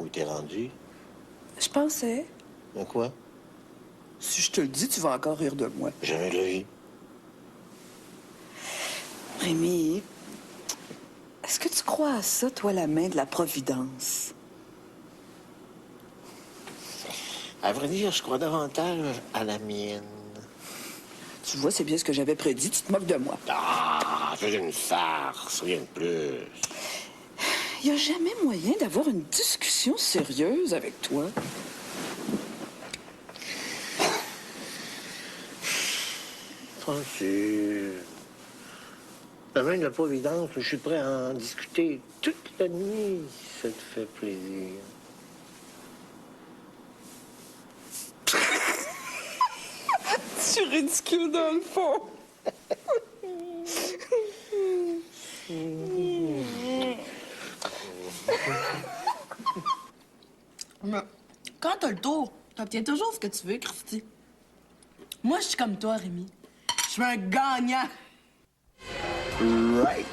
où t'es rendu? Je pensais. À quoi? Si je te le dis, tu vas encore rire de moi. Jamais de la vie. Rémi, est-ce que tu crois à ça, toi, la main de la Providence? À vrai dire, je crois davantage à la mienne. Tu vois, c'est bien ce que j'avais prédit. Tu te moques de moi. Ah, c'est une farce, rien de plus. Il n'y a jamais moyen d'avoir une discussion sérieuse avec toi. Tranquille. La main de la Providence, je suis prêt à en discuter toute la nuit, si ça te fait plaisir. Tu ridicule dans le fond. Mais quand t'as le tour, t'obtiens toujours ce que tu veux, Christy. Moi, je suis comme toi, Rémi. Je suis un gagnant. Right.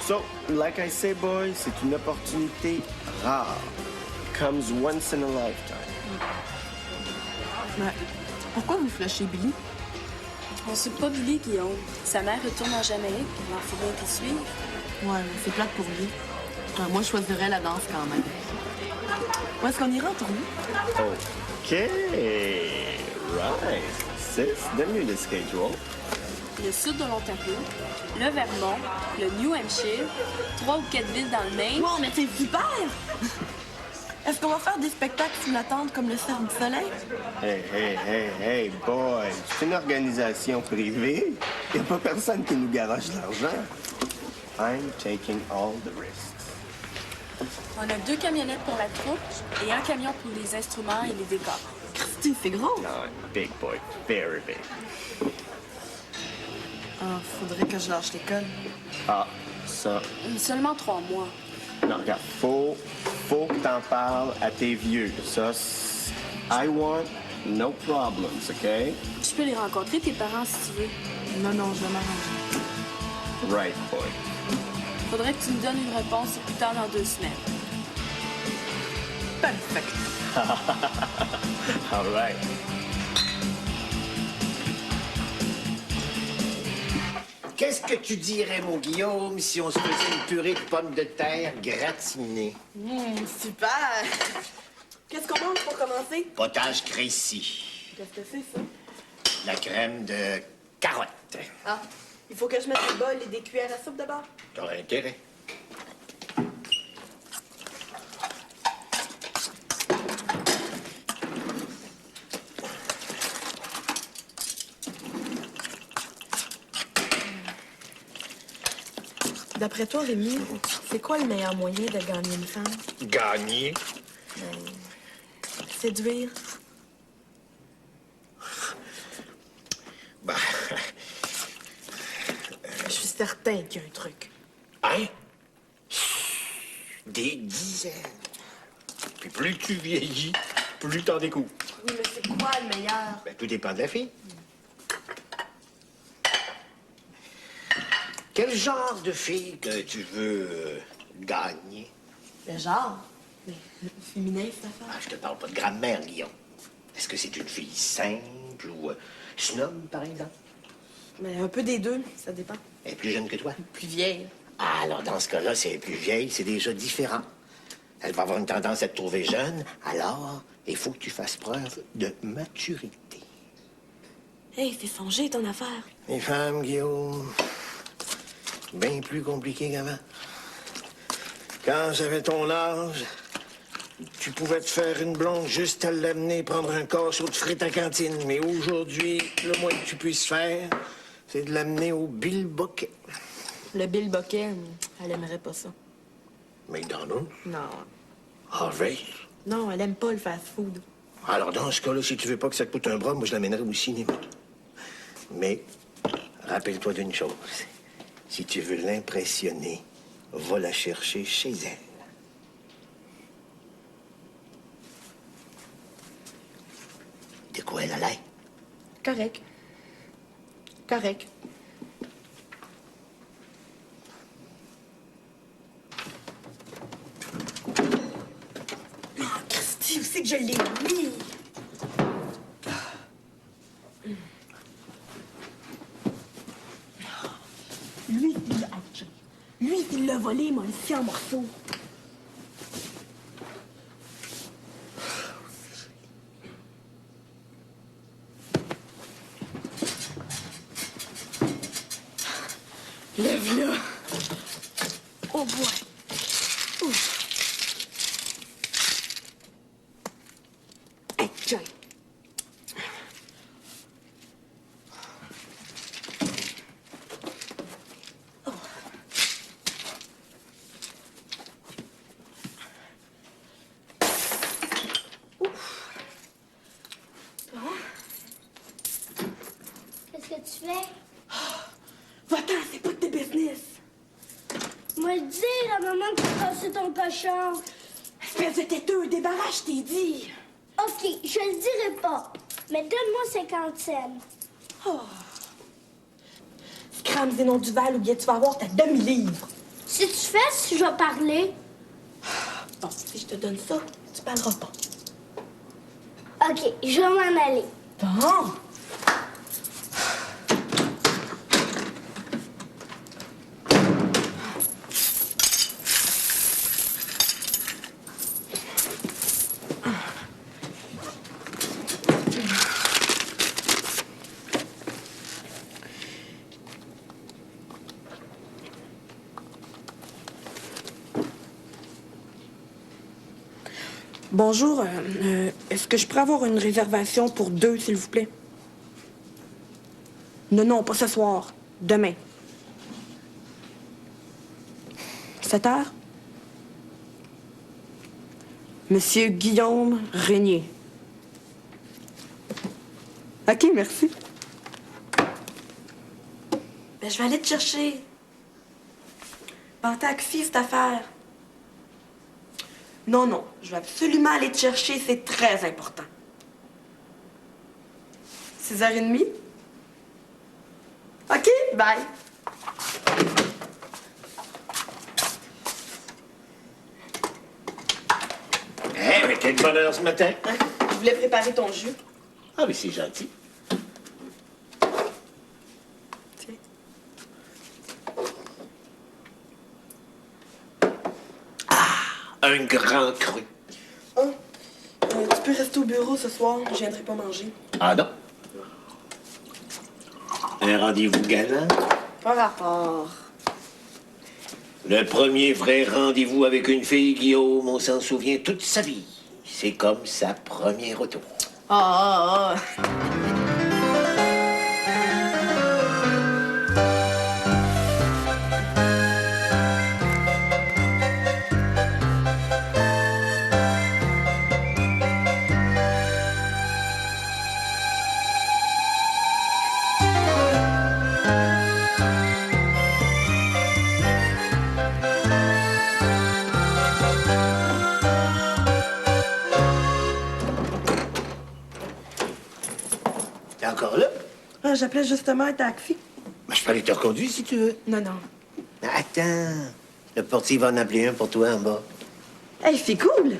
So, like I say, boys, c'est une opportunité rare. Comes once in a lifetime. Mais pourquoi vous flushez Billy? On suit pas Billy, Guillaume. Sa mère retourne en Jamaïque, il en faut bien qu'il suive. Ouais, mais c'est plate pour lui. Moi, je choisirais la danse quand même. Où est-ce qu'on ira en tournée? OK. Right. Sis, donne-lui le schedule. Le sud de l'Ontario, le Vermont, le New Hampshire, 3 ou 4 villes dans le Maine. Wow, mais c'est super! Est-ce qu'on va faire des spectacles sous la tente comme le Cercle du Soleil? Hey, boy. C'est une organisation privée. Y a pas personne qui nous garoche l'argent. I'm taking all the risks. On a 2 camionnettes pour la troupe et un camion pour les instruments et les décors. Christy, c'est gros! No, big boy. Very big. Ah, faudrait que je lâche l'école. Ah, ça. Seulement 3 mois. Non, regarde, faut que t'en parles à tes vieux. Ça, I want no problems, OK? Je peux les rencontrer, tes parents, si tu veux. Non, je vais m'arranger. Right, boy. Faudrait que tu me donnes une réponse plus tard dans 2 semaines. Perfect. All right. Qu'est-ce que tu dirais, mon Guillaume, si on se faisait une purée de pommes de terre gratinée? Super! Qu'est-ce qu'on mange pour commencer? Potage Crécy. Qu'est-ce que c'est, ça? La crème de carotte. Ah, il faut que je mette des bols et des cuillères à soupe d'abord. T'aurais intérêt. D'après toi, Rémi, c'est quoi le meilleur moyen de gagner une femme? Gagner? Séduire? Ben... Je suis certain qu'il y a un truc. Hein? Des dizaines. Puis plus tu vieillis, plus t'en découvres. Oui, mais c'est quoi le meilleur? Ben, tout dépend de la fille. Quel genre de fille que tu veux gagner? Le genre? Mais féminin, cette affaire? Ah, je te parle pas de grammaire, Guillaume. Est-ce que c'est une fille simple ou snob, par exemple? Mais un peu des deux, ça dépend. Elle est plus jeune que toi? Plus vieille. Ah, alors dans ce cas-là, si elle est plus vieille, c'est déjà différent. Elle va avoir une tendance à te trouver jeune, alors il faut que tu fasses preuve de maturité. Hey, c'est songé ton affaire. Les femmes, Guillaume, bien plus compliqué qu'avant. Quand j'avais ton âge, tu pouvais te faire une blonde juste à l'amener prendre un cachot de frites à cantine. Mais aujourd'hui, le moins que tu puisses faire, c'est de l'amener au Bilboquet. Le Bill Boquet, elle aimerait pas ça. McDonald's? Non. Harvey? Non, elle aime pas le fast-food. Alors, dans ce cas-là, si tu veux pas que ça te coûte un bras, moi, je l'amènerai au cinéma. Mais, rappelle-toi d'une chose. Si tu veux l'impressionner, va la chercher chez elle. De quoi elle a l'air? Correct. Correct. c'est que je l'ai mis? Lui, il l'a haché. Lui, il l'a volé, m'a laissé en morceaux. Lève-la. Oh boy. Hey, Joy. Qu'est-ce que tu fais? Va-t'en, c'est pas de tes business. Moi, le dire à maman que tu as cassé ton cochon. Espèce de têteux, débarrasse, je t'ai dit. OK, je le dirai pas. Mais donne-moi 50 cents. Scram, Zénon Duval, ou bien tu vas avoir ta demi-livre. Si tu fais, si je vais parler. Bon, si je te donne ça, tu parleras pas. OK, je vais m'en aller. Bon. Bonjour, est-ce que je pourrais avoir une réservation pour 2, s'il vous plaît? Non, pas ce soir. Demain. 7 heures? Monsieur Guillaume Régnier. OK, merci. Ben, je vais aller te chercher. En taxi, cette affaire. Non, je vais absolument aller te chercher, c'est très important. 6h30? OK, bye. Eh, mais quel bonheur ce matin. Je voulais préparer ton jus. Ah, mais c'est gentil. Tiens. Un grand cru. Tu peux rester au bureau ce soir, je viendrai pas manger. Ah non? Un rendez-vous galant? Pas rapport. Le premier vrai rendez-vous avec une fille, Guillaume, on s'en souvient toute sa vie. C'est comme sa première auto. Ah. T'es encore là? Ah, j'appelais justement un taxi. Ben, je peux aller te reconduire si tu veux. Non. Attends. Le portier va en appeler un pour toi en bas. Hey, c'est cool.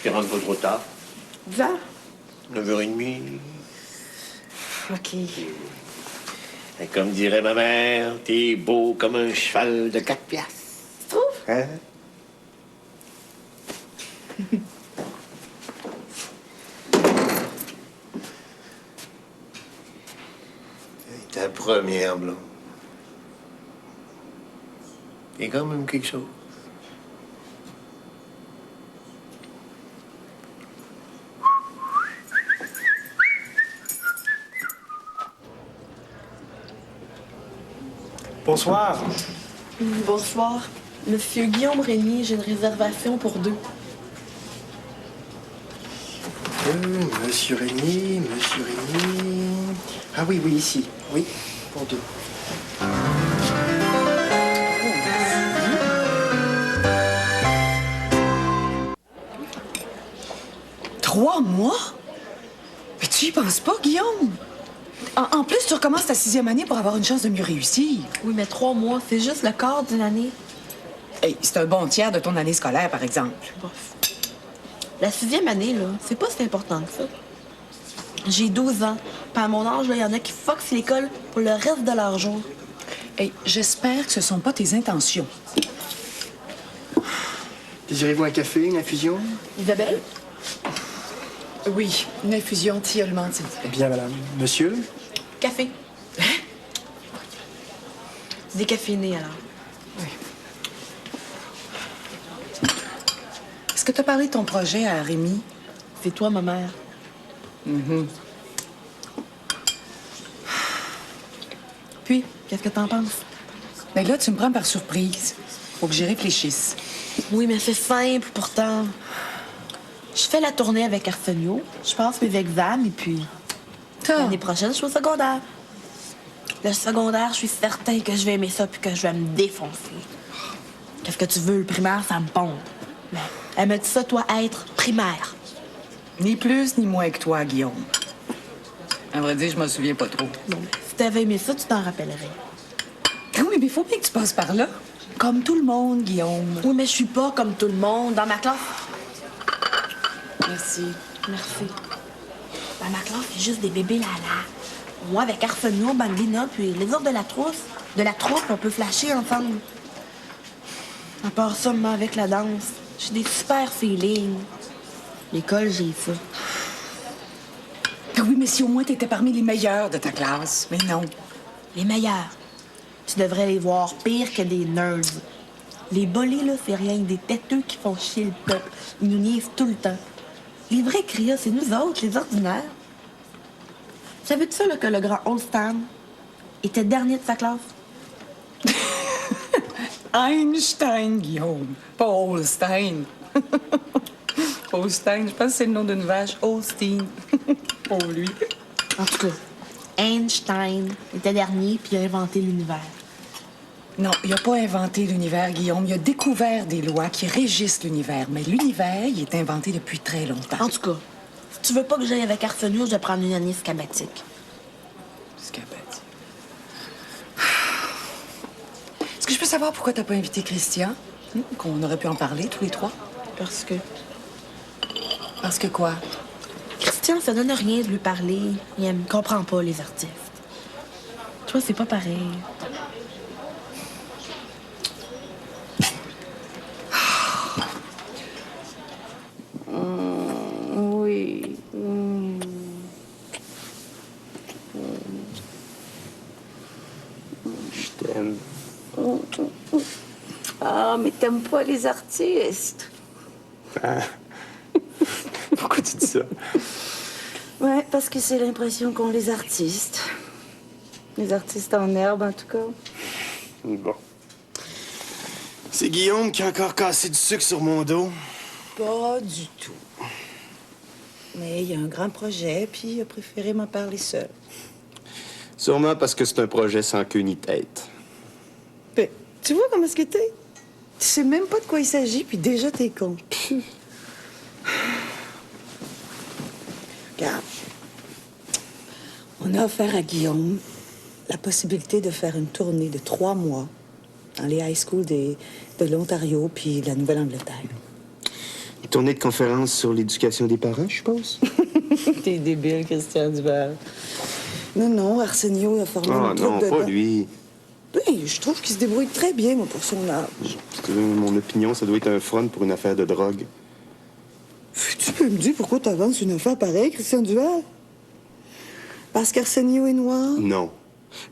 Tu rentres pas trop tard. 10 heures? 9h30. OK. Et comme dirait ma mère, t'es beau comme un cheval de 4 piastres. Tu trouves? Hein? Ta première blonde. C'est quand même quelque chose. Bonsoir. Bonsoir. Monsieur Guillaume Régnier, j'ai une réservation pour 2. Monsieur Régnier. Ah oui, ici. Oui, pour 2. 3 mois? Mais tu y penses pas, Guillaume? En plus, tu recommences ta 6e année pour avoir une chance de mieux réussir. Oui, mais 3 mois, c'est juste le quart d'une année. Hey, c'est un bon tiers de ton année scolaire, par exemple. La 6e année, là, c'est pas si important que ça. J'ai 12 ans. Puis à mon âge, il y en a qui foxent l'école pour le reste de leur jour. Hey, j'espère que ce sont pas tes intentions. Désirez-vous un café, une infusion? Isabelle? Oui, une infusion tilleul-menthe, s'il vous plaît. Bien, madame. Monsieur? Café. Décaféiné, alors. Est-ce que tu as parlé de ton projet à Rémi? C'est toi, ma mère. Puis, qu'est-ce que t'en penses? Mais là, tu me prends par surprise. Faut que j'y réfléchisse. Oui, mais c'est simple, pourtant. Je fais la tournée avec Arsenio, je passe mes examens, et puis l'année prochaine, je suis au secondaire. Le secondaire, je suis certain que je vais aimer ça puis que je vais me défoncer. Qu'est-ce que tu veux? Le primaire, ça me pompe. Mais elle me dit ça, toi, être primaire. Ni plus ni moins que toi, Guillaume. À vrai dire, je m'en souviens pas trop. Bon, si t'avais aimé ça, tu t'en rappellerais. Oui, mais faut bien que tu passes par là. Comme tout le monde, Guillaume. Oui, mais je suis pas comme tout le monde. Dans ma classe... Merci. Merci. Dans ma classe, c'est juste des bébés là-là. Moi, avec Arsenio, Bambina, puis les autres de la troupe, on peut flasher ensemble. À part ça, moi, avec la danse, j'ai des super feelings. L'école, j'ai ça. Oui, mais si au moins t'étais parmi les meilleurs de ta classe. Mais non. Les meilleurs. Tu devrais les voir pire que des nerds. Les bolés, là, c'est rien que des têteux qui font chier le peuple. Ils nous niaisent tout le temps. Les vrais crias, c'est nous autres, les ordinaires. Savais-tu ça, là, que le grand Holstein était dernier de sa classe? Einstein, Guillaume. Pas Holstein. Holstein, je pense que c'est le nom d'une vache. Holstein. Pour lui. En tout cas, Einstein était dernier puis il a inventé l'univers. Non, il n'a pas inventé l'univers, Guillaume. Il a découvert des lois qui régissent l'univers. Mais l'univers, il est inventé depuis très longtemps. En tout cas, si tu veux pas que j'aille avec Arsenio, je vais prendre une année scabatique. Scabatique. Est-ce que je peux savoir pourquoi t'as pas invité Christian? Qu'on aurait pu en parler, tous les trois? Parce que Parce que quoi? Christian, ça donne rien de lui parler. Il me comprend pas, les artistes. Toi, c'est pas pareil. Oui. Je t'aime. Ah, mais t'aimes pas les artistes. Pourquoi tu dis ça? Ouais, parce que c'est l'impression qu'ont les artistes. Les artistes en herbe, en tout cas. Bon. C'est Guillaume qui a encore cassé du sucre sur mon dos. Pas du tout. Mais il y a un grand projet, puis il a préféré m'en parler seul. Sûrement parce que c'est un projet sans queue ni tête. Ben, tu vois comment est-ce que t'es? Tu sais même pas de quoi il s'agit, puis déjà t'es con. Regarde. On a offert à Guillaume la possibilité de faire une tournée de 3 mois dans les high schools de l'Ontario puis de la Nouvelle-Angleterre. Une tournée de conférence sur l'éducation des parents, je suppose? T'es débile, Christian Duval. Non, Arsenio a formé Ah une troupe non, de... pas lui. Oui, je trouve qu'il se débrouille très bien, moi, pour son âge. Si tu veux mon opinion, ça doit être un front pour une affaire de drogue. Tu peux me dire pourquoi t'avances une affaire pareille, Christian Duval? Parce qu'Arsenio est noir? Non.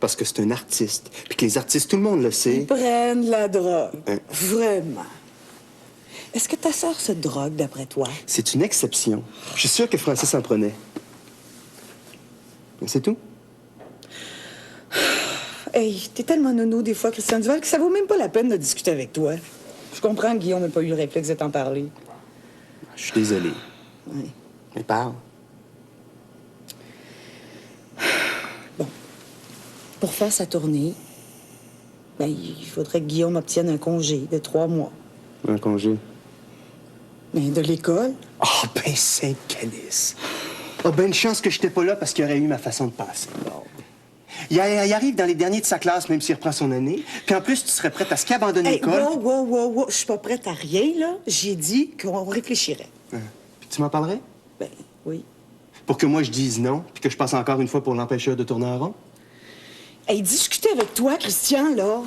Parce que c'est un artiste. Puis que les artistes, tout le monde le sait. Ils prennent la drogue. Hein? Vraiment. Est-ce que ta sœur se drogue, d'après toi? C'est une exception. Je suis sûr que Francis en prenait. Mais c'est tout. Hey, t'es tellement nono des fois, Christian Duval, que ça vaut même pas la peine de discuter avec toi. Je comprends que Guillaume n'a pas eu le réflexe de t'en parler. Je suis désolé. Oui. Mais parle. Bon. Pour faire sa tournée, ben, il faudrait que Guillaume obtienne un congé de 3 mois. Un congé. Ben, de l'école. Oh, ben, Sainte-Calice. Ah, ben, une chance que j'étais pas là parce qu'il aurait eu ma façon de penser. Bon. Il arrive dans les derniers de sa classe, même s'il reprend son année. Puis en plus, tu serais prête à abandonner Hey, l'école. wow. Je suis pas prête à rien, là. J'ai dit qu'on réfléchirait. Puis tu m'en parlerais? Ben, oui. Pour que moi, je dise non, puis que je passe encore une fois pour l'empêcheur de tourner en rond? Hey, discuter avec toi, Christian, là.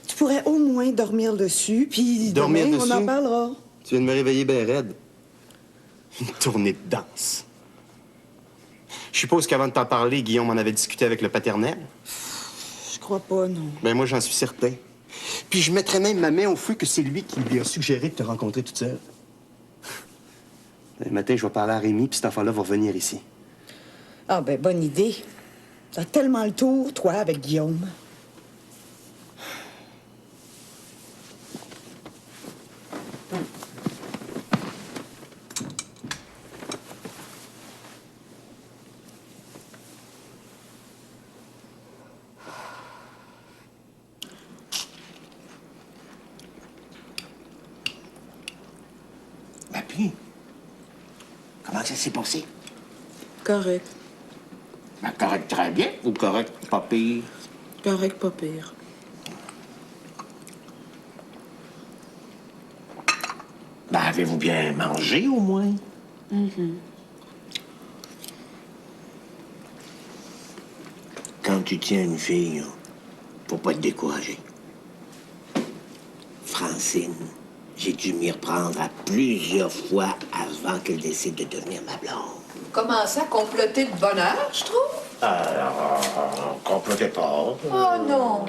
Tu pourrais au moins dormir dessus, puis Dormir demain, dessus? on en parlera. Tu viens de me réveiller bien raide. Une tournée de danse. Je suppose qu'avant de t'en parler, Guillaume en avait discuté avec le paternel? Je crois pas, non. Ben moi, j'en suis certain. Puis je mettrais même ma main au feu que c'est lui qui lui a suggéré de te rencontrer toute seule. Le matin, je vais parler à Rémi, puis cet enfant-là va revenir ici. Ah, ben, bonne idée. T'as tellement le tour, toi, avec Guillaume. Ben puis, comment ça s'est passé? Correct. Ben correct très bien ou correct pas pire? Correct, pas pire. Ben avez-vous bien mangé au moins? Quand tu tiens une fille, faut pas te décourager. Francine, j'ai dû m'y reprendre à plusieurs fois avant qu'elle décide de devenir ma blonde. Comment ça, comploter de bonne heure, je trouve? Complotez pas. Oh non!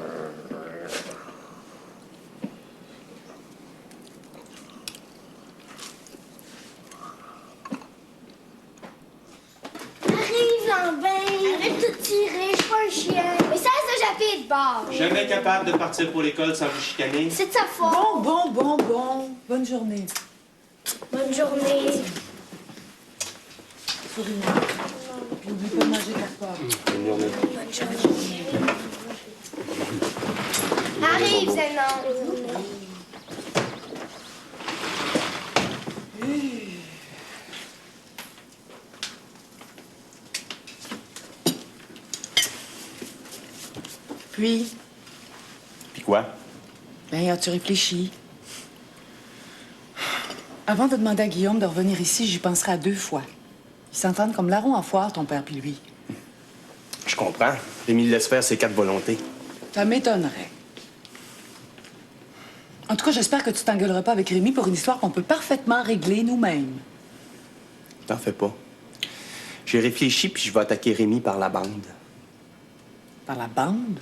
Arrive, Lambin. Arrête de tirer, je suis pas un chien. Mais ça, j'appuie de bord. Jamais capable de partir pour l'école sans vous chicaner. C'est de sa faute. Bon. Bonne journée. Bonne journée. N'oublie pas de manger ta part. Bonne journée. Arrive, Zénon. Puis, Puis quoi? ben, as-tu réfléchi? Avant de demander à Guillaume de revenir ici, j'y penserai à 2 fois. Ils s'entendent comme larron en foire, ton père puis lui. Je comprends. Rémi laisse faire ses 4 volontés. Ça m'étonnerait. En tout cas, j'espère que tu t'engueuleras pas avec Rémi pour une histoire qu'on peut parfaitement régler nous-mêmes. T'en fais pas. J'ai réfléchi, puis je vais attaquer Rémi par la bande. Par la bande?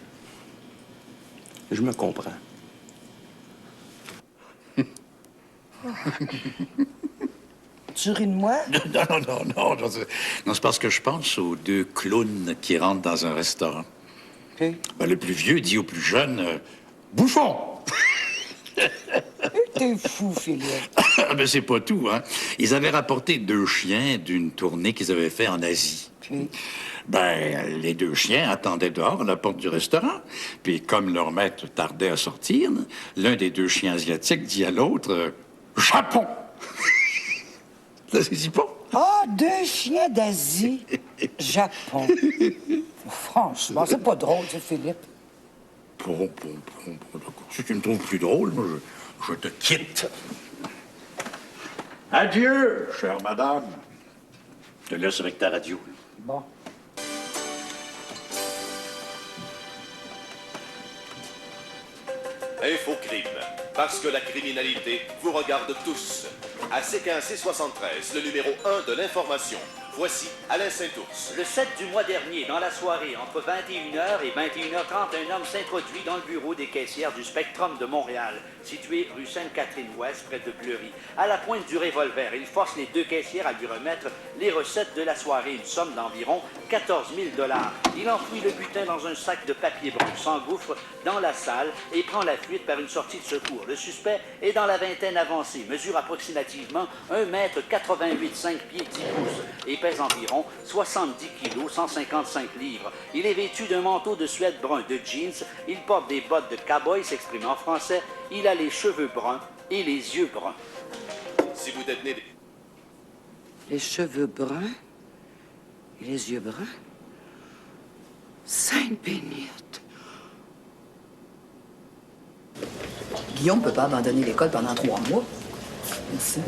Je me comprends. Tu ris de moi? Non, c'est parce que je pense aux 2 clowns qui rentrent dans un restaurant. OK. Ben, le plus vieux dit au plus jeune Bouffon! T'es fou, Philippe. Ben, c'est pas tout, hein. Ils avaient rapporté 2 chiens d'une tournée qu'ils avaient fait en Asie. Puis? Ben, les 2 chiens attendaient dehors à la porte du restaurant. Puis, comme leur maître tardait à sortir, l'un des 2 chiens asiatiques dit à l'autre Japon! Ça se dit pas? Ah, 2 chiens d'Asie. Japon. Franchement, c'est pas drôle, ça, Philippe. Bon, d'accord. Si tu me trouves plus drôle, moi, je te quitte. Adieu, chère madame. Je te laisse avec ta radio. Bon. Infocrime, parce que la criminalité vous regarde tous. À C15 C73, le numéro 1 de l'information. Voici Alain Saint-Ours. Le 7 du mois dernier, dans la soirée, entre 21h et 21h30, un homme s'introduit dans le bureau des caissières du Spectrum de Montréal, situé rue Sainte-Catherine-Ouest, près de Fleury. À la pointe du revolver, il force les 2 caissières à lui remettre les recettes de la soirée, une somme d'environ 14 000 $. Il enfouit le butin dans un sac de papier brun, s'engouffre dans la salle et prend la fuite par une sortie de secours. Le suspect est dans la vingtaine avancée, mesure approximativement 1 mètre 88, 5 pieds 10 pouces et pèse environ 70 kilos, 155 livres. Il est vêtu d'un manteau de suède brun, de jeans. Il porte des bottes de cow-boy, s'exprime en français. Il a les cheveux bruns et les yeux bruns. Si vous détenez des... Les cheveux bruns et les yeux bruns. Sainte bénite. Guillaume ne peut pas abandonner l'école pendant 3 mois. Merci.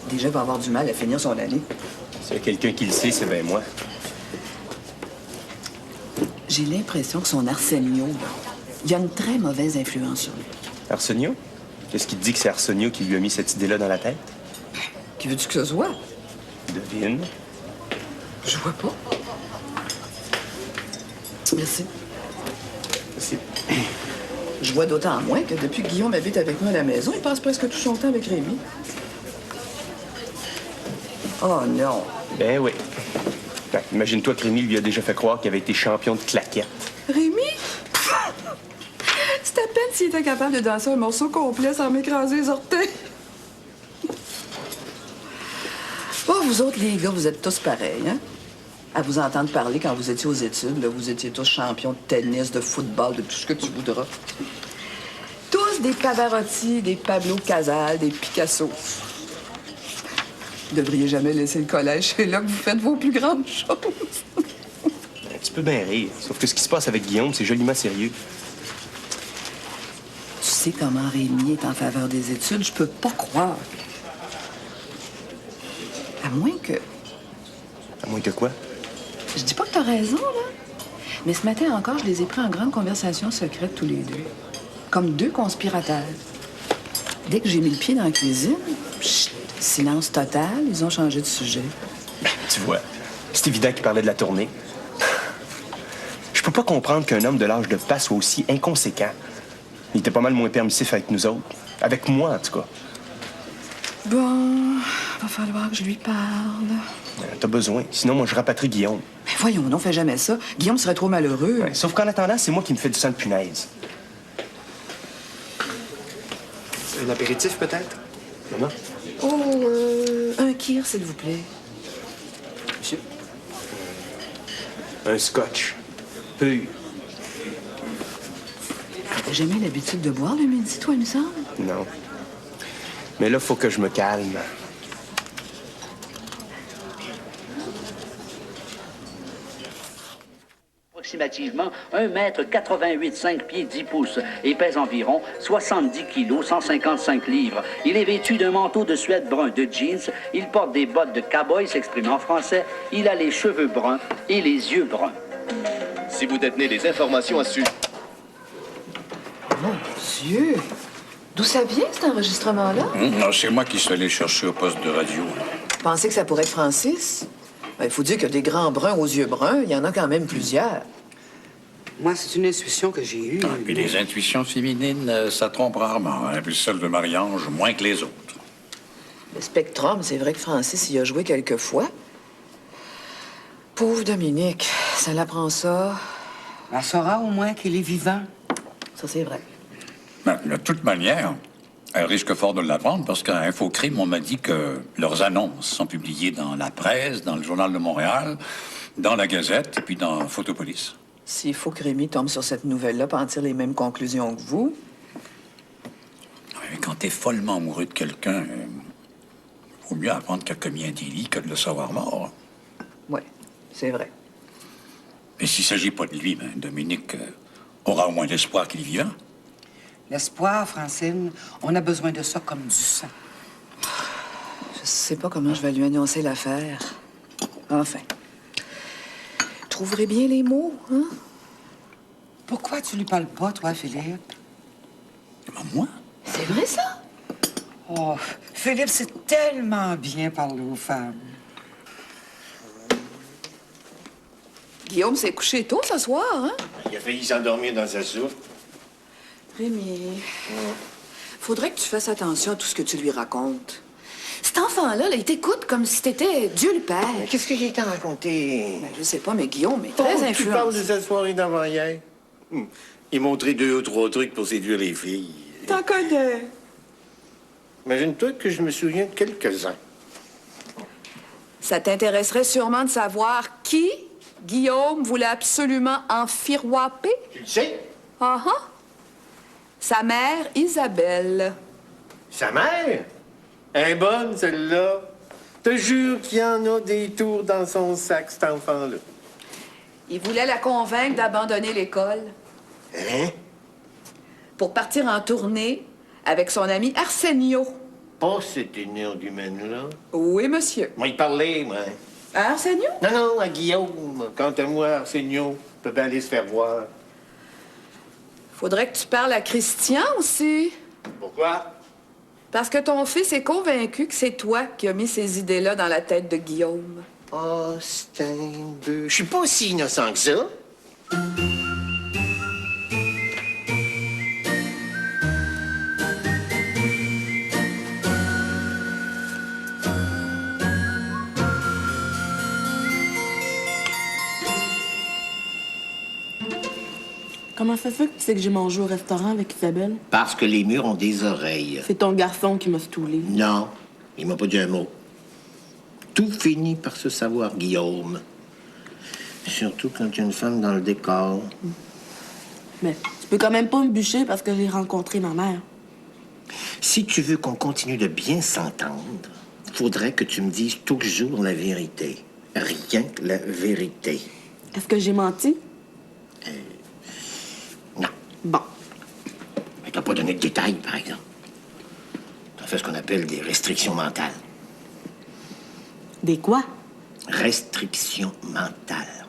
Déjà, il va avoir du mal à finir son année. S'il y a quelqu'un qui le sait, c'est bien moi. J'ai l'impression que son Arsenio, là, il y a une très mauvaise influence sur lui. Arsenio? Qu'est-ce qui te dit que c'est Arsenio qui lui a mis cette idée-là dans la tête? Qui veux-tu que ce soit? Devine. Je vois pas. Merci. Merci. Je vois d'autant moins que depuis que Guillaume habite avec nous à la maison, il passe presque tout son temps avec Rémi. Oh non. Ben oui. Ben, imagine-toi que Rémi lui a déjà fait croire qu'il avait été champion de claquettes. Rémi? C'est à peine s'il était capable de danser un morceau complet sans m'écraser les orteils. Oh, vous autres, les gars, vous êtes tous pareils, hein? À vous entendre parler quand vous étiez aux études, là, vous étiez tous champions de tennis, de football, de tout ce que tu voudras. Tous des Pavarotti, des Pablo Casals, des Picasso. Vous devriez jamais laisser le collège. C'est là que vous faites vos plus grandes choses. Tu peux bien rire. Sauf que ce qui se passe avec Guillaume, c'est joliment sérieux. Tu sais comment Rémi est en faveur des études? Je peux pas croire. À moins que... À moins que quoi? Je dis pas que t'as raison, là. Mais ce matin encore, je les ai pris en grande conversation secrète tous les deux. Comme 2 conspirateurs. Dès que j'ai mis le pied dans la cuisine, chut, silence total, ils ont changé de sujet. Tu vois, c'est évident qu'il parlait de la tournée. Je peux pas comprendre qu'un homme de l'âge de Pa soit aussi inconséquent. Il était pas mal moins permissif avec nous autres. Avec moi, en tout cas. Bon, va falloir que je lui parle. T'as besoin. Sinon, moi, je rapatrie Guillaume. Mais voyons, on fait jamais ça. Guillaume serait trop malheureux. Ouais, sauf qu'en attendant, c'est moi qui me fais du sang de punaise. Un apéritif, peut-être? Maman? Oh, un kir, s'il vous plaît. Monsieur? Un scotch. Peu. T'as jamais l'habitude de boire le midi, toi, il me semble? Non. Mais là, faut que je me calme. Approximativement 1 mètre 88, 5 pieds 10 pouces et pèse environ 70 kilos, 155 livres. Il est vêtu d'un manteau de suède brun de jeans. Il porte des bottes de cow-boy, s'exprime en français. Il a les cheveux bruns et les yeux bruns. Si vous détenez des informations à ce sujet... Mon Dieu! D'où ça vient, cet enregistrement-là? Non, c'est moi qui suis allé chercher au poste de radio. Pensez que ça pourrait être Francis? Il faut dire que des grands bruns aux yeux bruns, il y en a quand même plusieurs. Moi, c'est une intuition que j'ai eue. Puis les intuitions féminines, ça trompe rarement. Hein? Puis celle de Marie-Ange, moins que les autres. Le Spectrum, c'est vrai que Francis y a joué quelques fois. Pauvre Dominique, ça l'apprend ça. Elle saura au moins qu'il est vivant. Ça, c'est vrai. Mais de toute manière, elle risque fort de l'apprendre parce qu'à Infocrime, on m'a dit que leurs annonces sont publiées dans la presse, dans le Journal de Montréal, dans la Gazette et puis dans Photopolis. S'il faut que Rémi tombe sur cette nouvelle-là pour en tirer les mêmes conclusions que vous. Mais quand t'es follement amoureux de quelqu'un, vaut mieux apprendre qu'il a commis un délit que de le savoir mort. Oui, c'est vrai. Et s'il ne s'agit pas de lui, ben, Dominique aura au moins l'espoir qu'il est vivant. L'espoir, Francine, on a besoin de ça comme du sang. Je sais pas comment je vais lui annoncer l'affaire. Enfin. Trouverez bien les mots, hein? Pourquoi tu lui parles pas, toi, Philippe? Moi? C'est vrai, ça? Oh, Philippe, c'est tellement bien parler aux femmes. Guillaume s'est couché tôt ce soir, hein? Il a failli s'endormir dans sa soupe. Rémi, faudrait que tu fasses attention à tout ce que tu lui racontes. Cet enfant-là, là, il t'écoute comme si t'étais Dieu le Père. Qu'est-ce que j'ai t'a raconté? Ben, je sais pas, mais Guillaume est très influent. Tu parles de cette soirée d'avant-hier? Il montrait 2 ou 3 trucs pour séduire les filles. T'en connais? Imagine-toi que je me souviens de quelques-uns. Ça t'intéresserait sûrement de savoir qui Guillaume voulait absolument enfiroiper? Tu le sais? Sa mère, Isabelle. Sa mère? Elle est bonne, celle-là. Te jure qu'il y en a des tours dans son sac, cet enfant-là. Il voulait la convaincre d'abandonner l'école Hein? pour partir en tournée avec son ami Arsenio. Pas cet énergumène-là. Oui, monsieur. Moi, il parlait, moi. À Arsenio? Non, non, à Guillaume. Quant à moi, Arsenio, peut bien aller se faire voir. Faudrait que tu parles à Christian aussi. Pourquoi? Parce que ton fils est convaincu que c'est toi qui as mis ces idées-là dans la tête de Guillaume. Oh, c'est un peu... Je suis pas si innocent que ça. Comment ça fait que tu sais que j'ai mangé au restaurant avec Isabelle? Parce que les murs ont des oreilles. C'est ton garçon qui m'a stoulé. Non, il m'a pas dit un mot. Tout finit par se savoir, Guillaume. Surtout quand il y a une femme dans le décor. Mais tu peux quand même pas me bûcher parce que j'ai rencontré ma mère. Si tu veux qu'on continue de bien s'entendre, faudrait que tu me dises toujours la vérité. Rien que la vérité. Est-ce que j'ai menti? Non. Bon. Mais t'as pas donné de détails, par exemple. T'as fait ce qu'on appelle des restrictions mentales. Des quoi? Restriction mentale.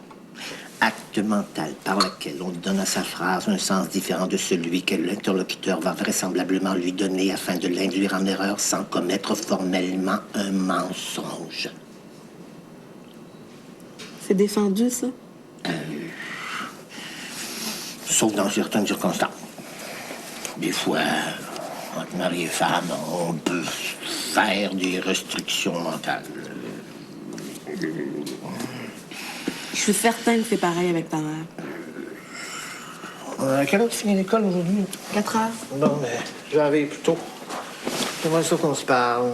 Acte mental par lequel on donne à sa phrase un sens différent de celui que l'interlocuteur va vraisemblablement lui donner afin de l'induire en erreur sans commettre formellement un mensonge. C'est défendu, ça? Sauf dans certaines circonstances. Des fois, entre mari et femme, on peut faire des restrictions mentales. Je suis certain que c'est pareil avec ta mère. À quelle heure tu finis l'école aujourd'hui? 4 heures. Bon, mais je vais arriver plus tôt. J'aimerais ça qu'on se parle.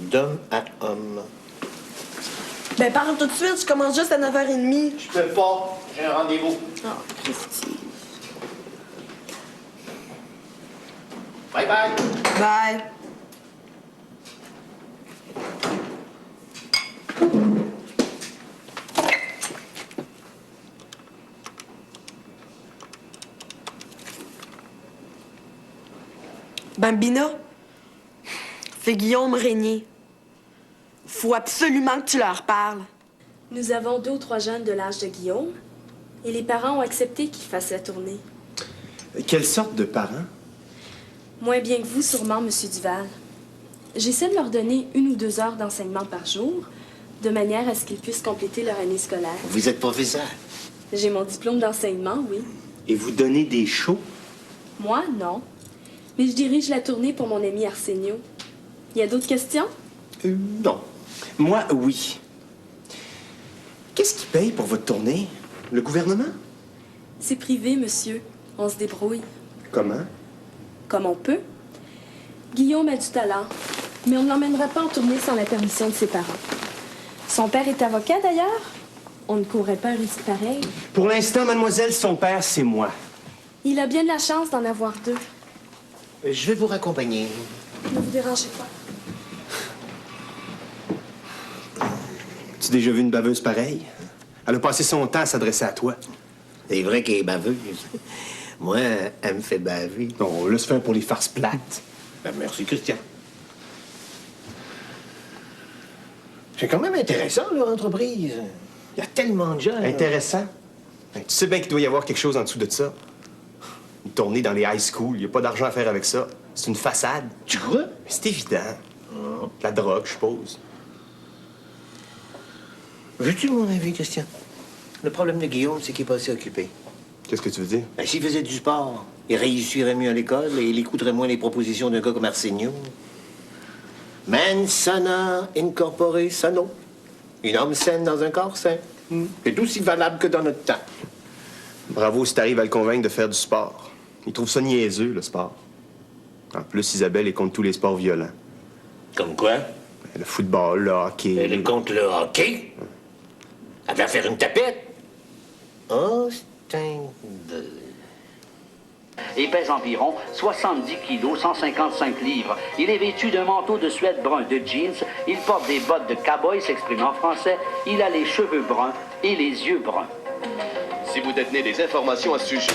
D'homme à homme. Ben, parle tout de suite, je commence juste à 9h30. Je peux pas, j'ai un rendez-vous. Oh, Christy. Bye bye. Bye. Bambina, c'est Guillaume Régnier. Faut absolument que tu leur parles. Nous avons 2 ou 3 jeunes de l'âge de Guillaume et les parents ont accepté qu'ils fassent la tournée. Quelle sorte de parents? Moins bien que vous, sûrement, Monsieur Duval. J'essaie de leur donner 1 ou 2 heures d'enseignement par jour, de manière à ce qu'ils puissent compléter leur année scolaire. Vous êtes professeur? J'ai mon diplôme d'enseignement, oui. Et vous donnez des shows? Moi, non. Mais je dirige la tournée pour mon ami Arsenio. Il y a d'autres questions? Non. Moi, oui. Qu'est-ce qui paye pour votre tournée? Le gouvernement? C'est privé, monsieur. On se débrouille. Comment? Comme on peut. Guillaume a du talent, mais on ne l'emmènerait pas en tournée sans la permission de ses parents. Son père est avocat, d'ailleurs. On ne courrait pas un risque pareil. Pour l'instant, mademoiselle, son père, c'est moi. Il a bien de la chance d'en avoir 2. Je vais vous raccompagner. Ne vous dérangez pas. Tu as déjà vu une baveuse pareille? Elle a passé son temps à s'adresser à toi. C'est vrai qu'elle est baveuse. Moi, elle me fait baver. On laisse faire pour les farces plates. Ben, merci, Christian. C'est quand même intéressant, leur entreprise. Il y a tellement de gens. Intéressant? Ben, tu sais bien qu'il doit y avoir quelque chose en dessous de ça. Une tournée dans les high schools, il n'y a pas d'argent à faire avec ça. C'est une façade. Tu crois? Mais c'est évident. De la drogue, je suppose. Veux-tu mon avis, Christian? Le problème de Guillaume, c'est qu'il est pas assez occupé. Qu'est-ce que tu veux dire? Ben, s'il faisait du sport, il réussirait mieux à l'école et il écouterait moins les propositions d'un gars comme Arsenio. Mens sana incorpore sano. Une âme saine dans un corps sain. C'est aussi valable que dans notre temps. Bravo si t'arrives à le convaincre de faire du sport. Il trouve ça niaiseux, le sport. En plus, Isabelle est contre tous les sports violents. Comme quoi? Le football, le hockey. Elle est contre le hockey? Elle va faire une tapette? Oh, c'est un... et pèse environ 70 kilos, 155 livres. Il est vêtu d'un manteau de suède brun de jeans. Il porte des bottes de cow-boy, s'exprime en français. Il a les cheveux bruns et les yeux bruns. Si vous détenez des informations à ce sujet.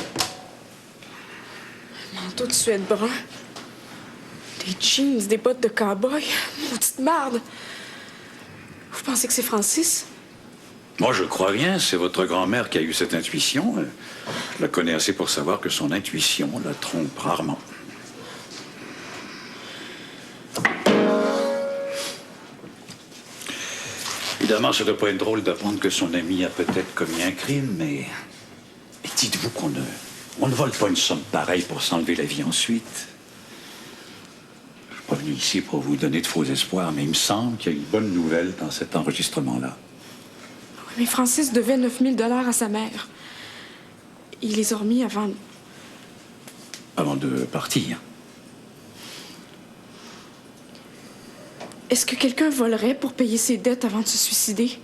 Manteau de suède brun. Des jeans, des bottes de cow-boy. Maudite marde. Vous pensez que c'est Francis? Moi, je crois rien. C'est votre grand-mère qui a eu cette intuition. Je la connais assez pour savoir que son intuition la trompe rarement. Évidemment, ça ne doit pas être drôle d'apprendre que son ami a peut-être commis un crime, mais dites-vous qu'on ne vole pas une somme pareille pour s'enlever la vie ensuite. Je ne suis pas venu ici pour vous donner de faux espoirs, mais il me semble qu'il y a une bonne nouvelle dans cet enregistrement-là. Oui, mais Francis devait 9 000 $ à sa mère. Il les a remis avant... Avant de partir. Est-ce que quelqu'un volerait pour payer ses dettes avant de se suicider?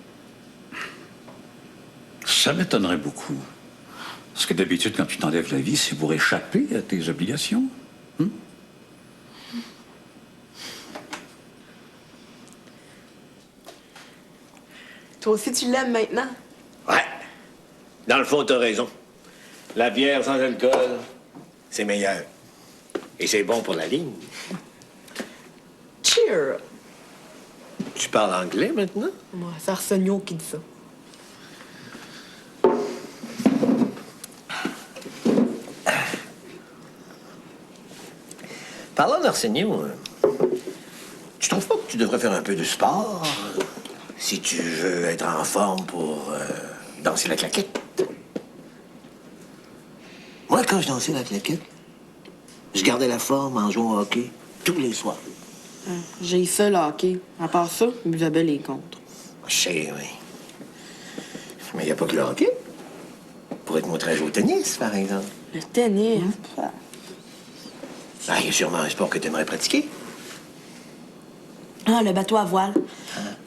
Ça m'étonnerait beaucoup. Parce que d'habitude, quand tu t'enlèves la vie, c'est pour échapper à tes obligations. Toi aussi, tu l'aimes maintenant? Ouais. Dans le fond, t'as raison. La bière sans alcool, c'est meilleur. Et c'est bon pour la ligne. Cheer! Tu parles anglais maintenant? Moi, c'est Arsenio qui dit ça. Parlant d'Arsenio, tu trouves pas que tu devrais faire un peu de sport si tu veux être en forme pour danser la claquette? Moi, quand je dansais la claquette, je gardais la forme en jouant au hockey tous les soirs. J'ai fait le hockey. À part ça, je buvais bien les contre. Je sais, oui. Mais il n'y a pas que le hockey. Pour être montré à jouer au tennis, par exemple. Le tennis? Ah, il y a sûrement un sport que tu aimerais pratiquer. Ah, le bateau à voile.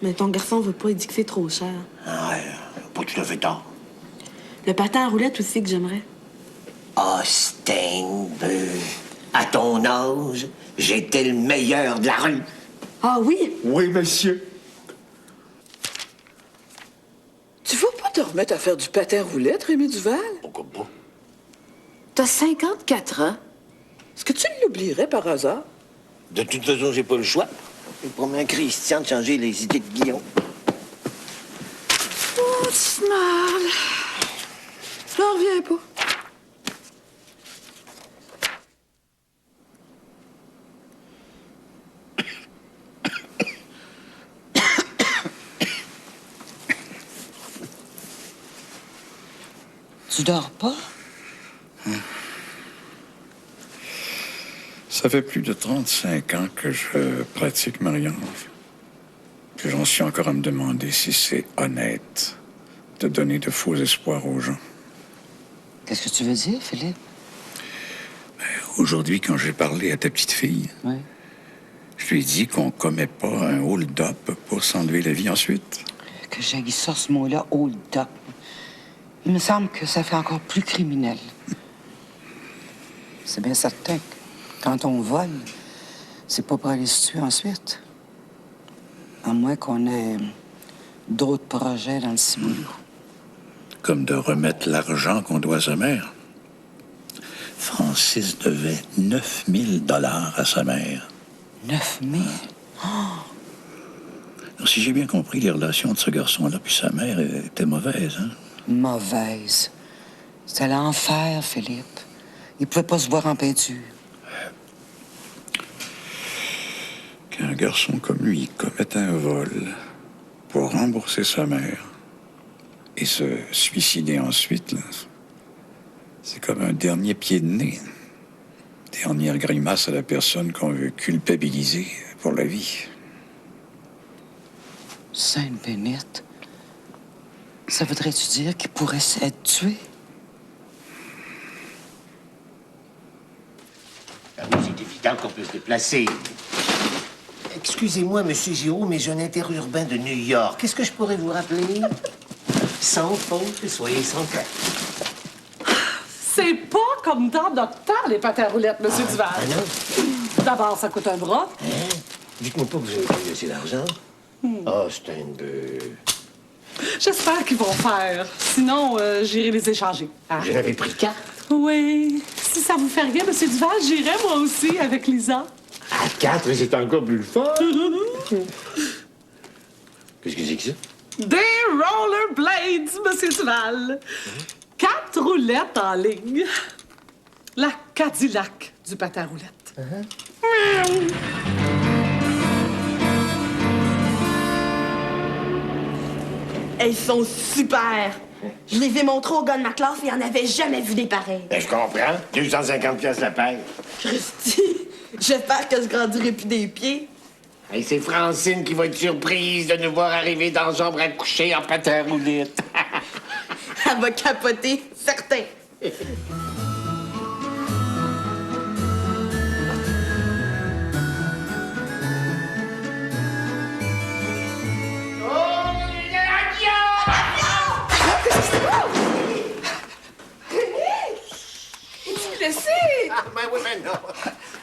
Mais ton garçon veut pas, il dit que c'est trop cher. Ah ouais, pas tout à fait tard. Le patin à roulette aussi que j'aimerais. Ah, Steinberg, à ton âge, j'étais le meilleur de la rue. Ah oui? Oui, monsieur. Tu vas pas te remettre à faire du patin roulette, Rémi Duval? Pourquoi pas? T'as 54 ans. Est-ce que tu l'oublierais par hasard? De toute façon, j'ai pas le choix. Il promet à Christian de changer les idées de Guillaume. Oh, Snarl. Je n'en reviens pas. Tu dors pas? Ça fait plus de 35 ans que je pratique Marie-Ange. Puis j'en suis encore à me demander si c'est honnête de donner de faux espoirs aux gens. Qu'est-ce que tu veux dire, Philippe? Aujourd'hui, quand j'ai parlé à ta petite fille, je lui ai dit qu'on commet pas un hold-up pour s'enlever la vie ensuite. Que j'haïs ça, ce mot-là, hold-up. Il me semble que ça fait encore plus criminel. C'est bien certain que quand on vole, c'est pas pour aller se tuer ensuite. À moins qu'on ait d'autres projets dans le ciboulot. Comme de remettre l'argent qu'on doit à sa mère. Francis devait 9 000 $ à sa mère. 9 000? Alors, si j'ai bien compris, les relations de ce garçon-là puis sa mère étaient mauvaises, hein? Mauvaise. C'était l'enfer, Philippe. Il pouvait pas se voir en peinture. Qu'un garçon comme lui commette un vol pour rembourser sa mère et se suicider ensuite, là, c'est comme un dernier pied de nez. Dernière grimace à la personne qu'on veut culpabiliser pour la vie. Sainte bénite. Ça voudrait-tu dire qu'il pourrait s'être tué? Ah oui, c'est évident qu'on peut se déplacer. Excusez-moi, Monsieur Giraud, mais j'ai un interurbain de New York. Qu'est-ce que je pourrais vous rappeler? Sans faute, soyez sans crainte. C'est pas comme table de temps, les patins à roulettes, Monsieur Duval. Ah non? D'abord, ça coûte un bras. Dites-moi pas que vous avez payé assez d'argent. Ah, c'est un peu... J'espère qu'ils vont faire. Sinon, j'irai les échanger. Ah. Vous en avez pris 4? Oui. Si ça vous fait rien, Monsieur Duval, j'irai moi aussi avec Lisa. À 4, c'est encore plus le fun. Qu'est-ce que c'est que ça? Des rollerblades, Monsieur Duval. 4 roulettes en ligne. La Cadillac du patin à roulettes. Elles sont super! Je les ai montrées au gars de ma classe et ils en avaient jamais vu des pareils. Ben, je comprends. 250 piastres la paire. Christy, j'espère que je grandirai plus des pieds. Hey, c'est Francine qui va être surprise de nous voir arriver dans la chambre à coucher en patin à roulettes. Elle va capoter, certain. Ah, ben oui, ben non.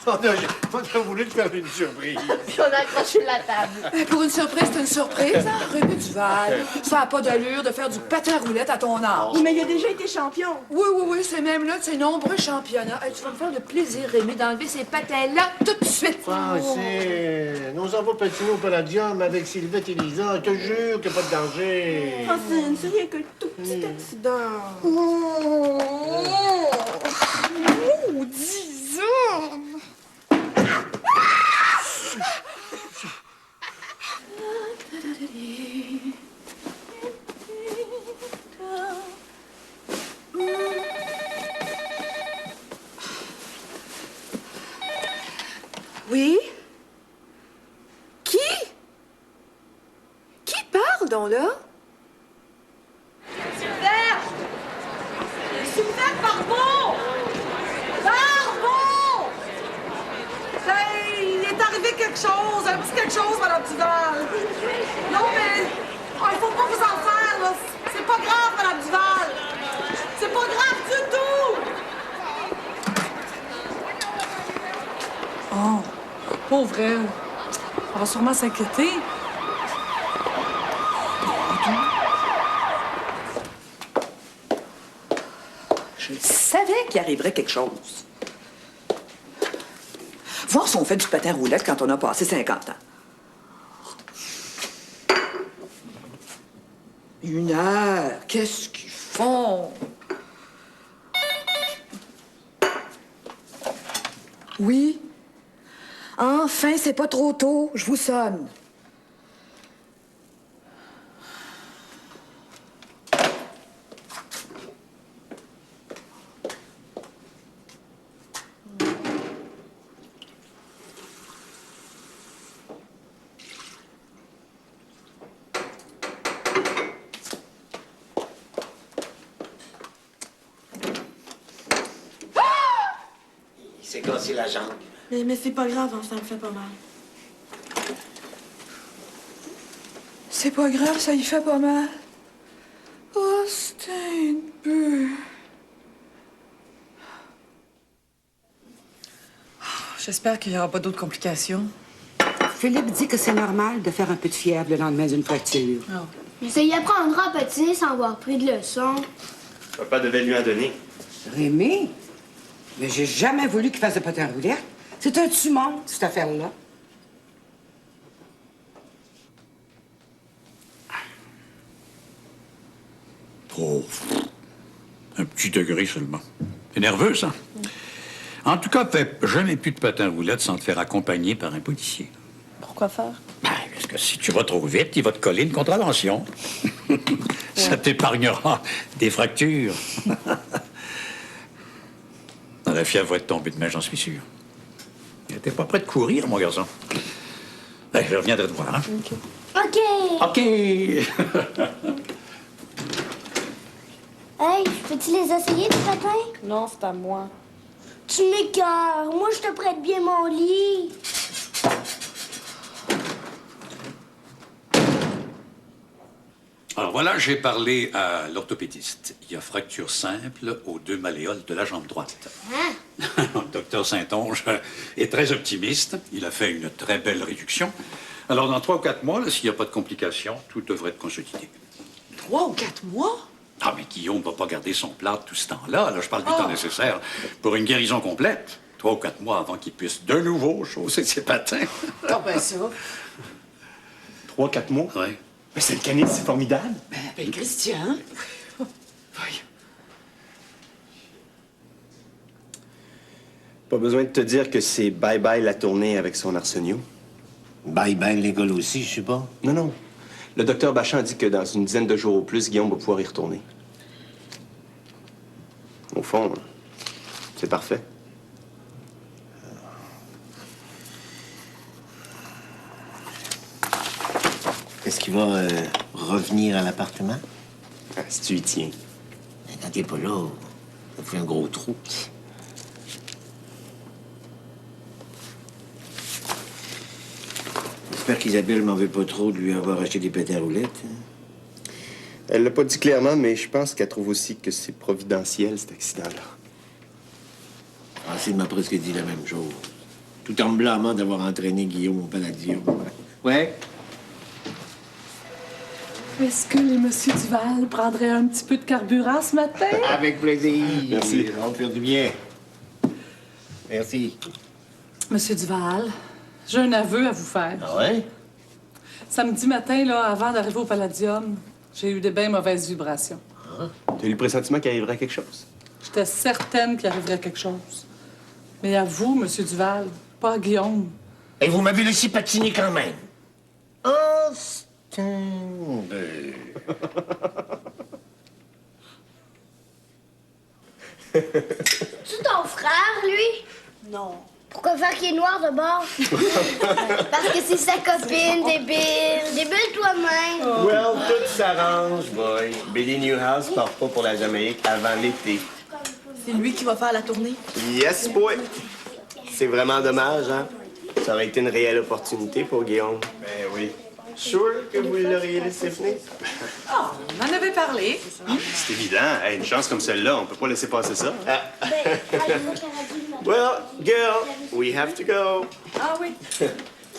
On a voulu te faire une surprise. Puis on a accroché la table. Pour une surprise, c'est une surprise, hein, Rémi Duval? Ça n'a pas d'allure de faire du patin à roulettes à ton âge. Mais il a déjà été champion. Oui, c'est même là de ses nombreux championnats. Hey, tu vas me faire le plaisir, Rémi, d'enlever ces patins-là tout de suite. Francine, on s'en va patiner au Palladium avec Sylvette et Lisa. Je te jure qu'il n'y a pas de danger. Francine, c'est rien que le tout petit accident. Oh, 10 ans! Oui? Qui? Qui parle donc là? Sylvette Barbeau! Barbeau! Hey, il est arrivé quelque chose, un petit quelque chose, Madame Duval. Non, mais il faut pas vous en faire, là. C'est pas grave, Madame Duval. C'est pas grave du tout. Oh, pauvre elle. Elle va sûrement s'inquiéter. Je savais qu'il arriverait quelque chose. Voir si on fait du patin roulette quand on a passé 50 ans. 1 heure, qu'est-ce qu'ils font? Oui? Enfin, c'est pas trop tôt, je vous sonne. Il s'est cassé la jambe. Mais c'est pas grave, hein, ça me fait pas mal. C'est pas grave, ça y fait pas mal. Oh, c'est un peu... J'espère qu'il n'y aura pas d'autres complications. Philippe dit que c'est normal de faire un peu de fièvre le lendemain d'une fracture. Oh. Mais ça y apprendra à patiner sans avoir pris de leçons. Papa devait lui en donner. Rémi? Mais j'ai jamais voulu qu'il fasse de patin à roulettes. C'est un tu-monde, cette affaire-là. Oh, un petit degré seulement. T'es nerveux, ça? En tout cas, fais jamais plus de patin à roulettes sans te faire accompagner par un policier. Pourquoi faire? Ben, parce que si tu vas trop vite, il va te coller une contravention. Ça t'épargnera des fractures. La fièvre va être tombée demain, j'en suis sûr. T'es pas prêt de courir, mon garçon. Ben, je reviendrai te voir, hein? OK. OK! Hey, peux-tu les essayer, tes patins? Non, c'est à moi. Tu m'écœures. Moi, je te prête bien mon lit. Alors voilà, j'ai parlé à l'orthopédiste. Il y a fracture simple aux 2 malléoles de la jambe droite. Le docteur Saint-Onge est très optimiste. Il a fait une très belle réduction. Alors, dans 3 ou 4 mois, s'il n'y a pas de complications, tout devrait être consolidé. 3 ou 4 mois? Ah, mais Guillaume ne va pas garder son plâtre tout ce temps-là. Là, je parle du temps nécessaire pour une guérison complète. 3 ou 4 mois avant qu'il puisse de nouveau chausser ses patins. Ah, ben ça. 3, 4 mois? Oui. Mais c'est le canif, c'est formidable. Ben, Christian. Pas besoin de te dire que c'est bye-bye la tournée avec son Arsenio. Bye-bye l'école aussi, je sais pas. Non, non. Le docteur Bachand a dit que dans une dizaine de jours au plus, Guillaume va pouvoir y retourner. Au fond, c'est parfait. Est-ce qu'il va revenir à l'appartement? Ah, si tu y tiens. Quand t'es pas là, ça fait un gros trou. J'espère qu'Isabelle m'en veut pas trop de lui avoir acheté des pâtes à roulettes. Elle l'a pas dit clairement, mais je pense qu'elle trouve aussi que c'est providentiel, cet accident-là. Francine m'a presque dit la même chose. Tout en me blâmant d'avoir entraîné Guillaume au Palladium. Ouais? Est-ce que les Monsieur Duval prendraient un petit peu de carburant ce matin? Avec plaisir. Merci. On va faire du bien. Merci. Monsieur Duval, j'ai un aveu à vous faire. Ah ouais? Samedi matin, là, avant d'arriver au Palladium, j'ai eu des bien mauvaises vibrations. Tu as eu le pressentiment qu'il arriverait quelque chose? J'étais certaine qu'il arriverait quelque chose. Mais à vous, Monsieur Duval, pas à Guillaume. Et vous m'avez laissé patiner quand même. Oh, c'est C'est ton frère, lui? Non. Pourquoi faire qu'il est noir de bord? Parce que c'est sa copine, débile. Débile toi-même. Well, tout s'arrange, boy. Billy Newhouse part pas pour la Jamaïque avant l'été. C'est lui qui va faire la tournée. Yes, boy. C'est vraiment dommage, hein? Ça aurait été une réelle opportunité pour Guillaume. Ben oui. Sûr que vous l'auriez laissé venir? Ah, on en avait parlé. C'est évident. Hey, une chance comme celle-là, on peut pas laisser passer ça. Ben, allez-vous, Caradine? Well, girl, we have to go. Ah oui.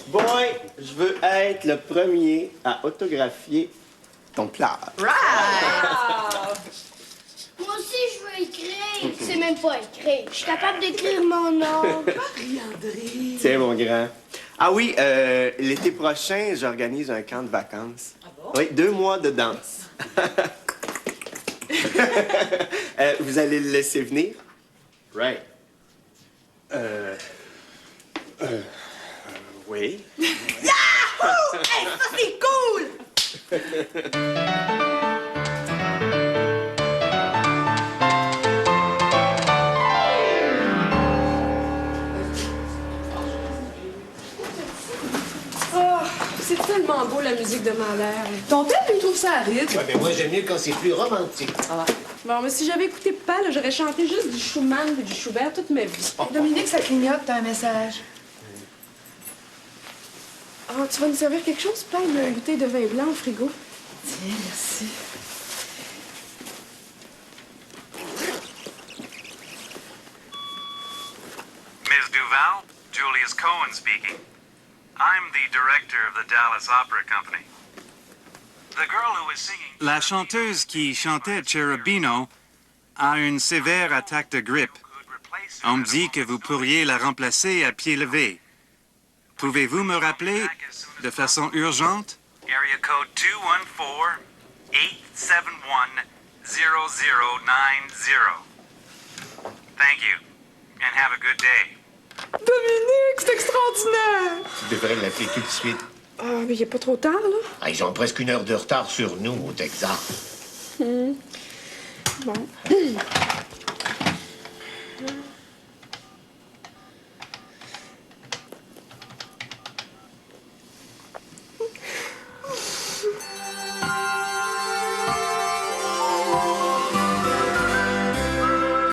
Boy, je veux être le premier à autographier ton plat. Moi aussi, je veux écrire. C'est même pas écrire. Je suis capable d'écrire mon nom. Tiens, mon grand. Ah oui, l'été prochain, j'organise un camp de vacances. Ah bon? Oui, 2 mois de danse. Vous allez le laisser venir? Right. Oui. Yahoo! Hey, ça, c'est cool! C'est tellement beau, la musique de Mahler. Ton père, il trouve ça aride. Ouais, mais moi, j'aime mieux quand c'est plus romantique. Bon, mais si j'avais écouté pas, là, j'aurais chanté juste du Schumann et du Schubert toute ma vie. Dominique, ça clignote, t'as un message. Ah, tu vas nous servir quelque chose? Plein de bouteilles de vin blanc au frigo. Tiens, merci. Ms. Duval, Julius Cohen speaking. I'm the director of the Dallas Opera Company. The girl who was singing... La chanteuse qui chantait Cherubino a une sévère attaque de grippe. On me dit que vous pourriez la remplacer à pied levé. Pouvez-vous me rappeler de façon urgente? Area code 214-871-0090. Thank you, and have a good day. Dominique, c'est extraordinaire! Tu devrais l'appeler tout de suite. Ah, mais il est pas trop tard, là? Ah, ils ont presque 1 heure de retard sur nous au Texas. Bon.